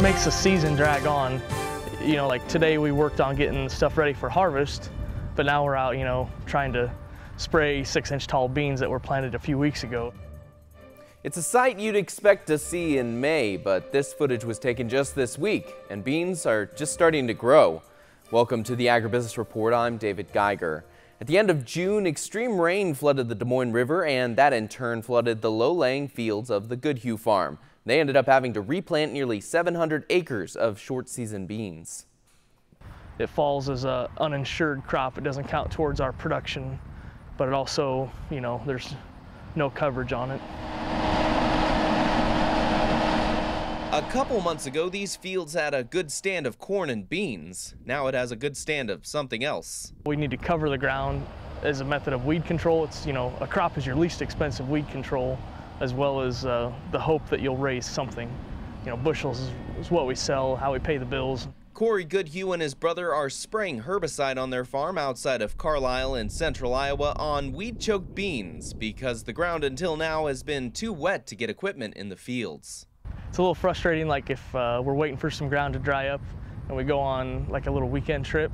makes the season drag on. You know, like today we worked on getting stuff ready for harvest, but now we're out, you know, trying to spray 6-inch tall beans that were planted a few weeks ago. It's a sight you'd expect to see in May, but this footage was taken just this week, and beans are just starting to grow. Welcome to the Agribusiness Report. I'm David Geiger. At the end of June, extreme rain flooded the Des Moines River, and that in turn flooded the low-laying fields of the Goodhue farm. They ended up having to replant nearly 700 acres of short-season beans. It falls as an uninsured crop. It doesn't count towards our production, but it also, you know, there's no coverage on it. A couple months ago, these fields had a good stand of corn and beans. Now it has a good stand of something else. We need to cover the ground as a method of weed control. It's, you know, a crop is your least expensive weed control, as well as the hope that you'll raise something. You know, bushels is what we sell, how we pay the bills. Corey Goodhue and his brother are spraying herbicide on their farm outside of Carlisle in central Iowa on weed-choked beans because the ground until now has been too wet to get equipment in the fields. It's a little frustrating, like if we're waiting for some ground to dry up and we go on like a little weekend trip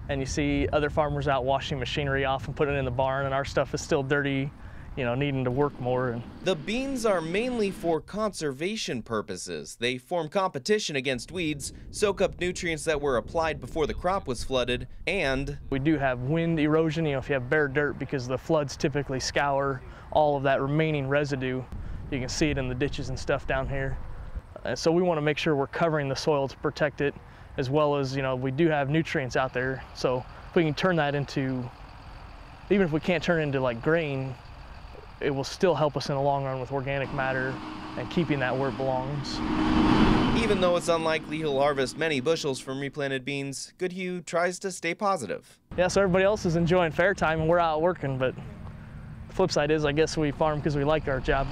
and you see other farmers out washing machinery off and putting it in the barn, and our stuff is still dirty, you know, needing to work more. The beans are mainly for conservation purposes. They form competition against weeds, soak up nutrients that were applied before the crop was flooded, and we do have wind erosion, you know, if you have bare dirt, because the floods typically scour all of that remaining residue. You can see it in the ditches and stuff down here. So we want to make sure we're covering the soil to protect it, as well as, you know, we do have nutrients out there. So if we can turn that into, even if we can't turn it into like grain, it will still help us in the long run with organic matter and keeping that where it belongs. Even though it's unlikely he'll harvest many bushels from replanted beans, Goodhue tries to stay positive. Yeah, so everybody else is enjoying fair time and we're out working, but the flip side is, I guess we farm because we like our job.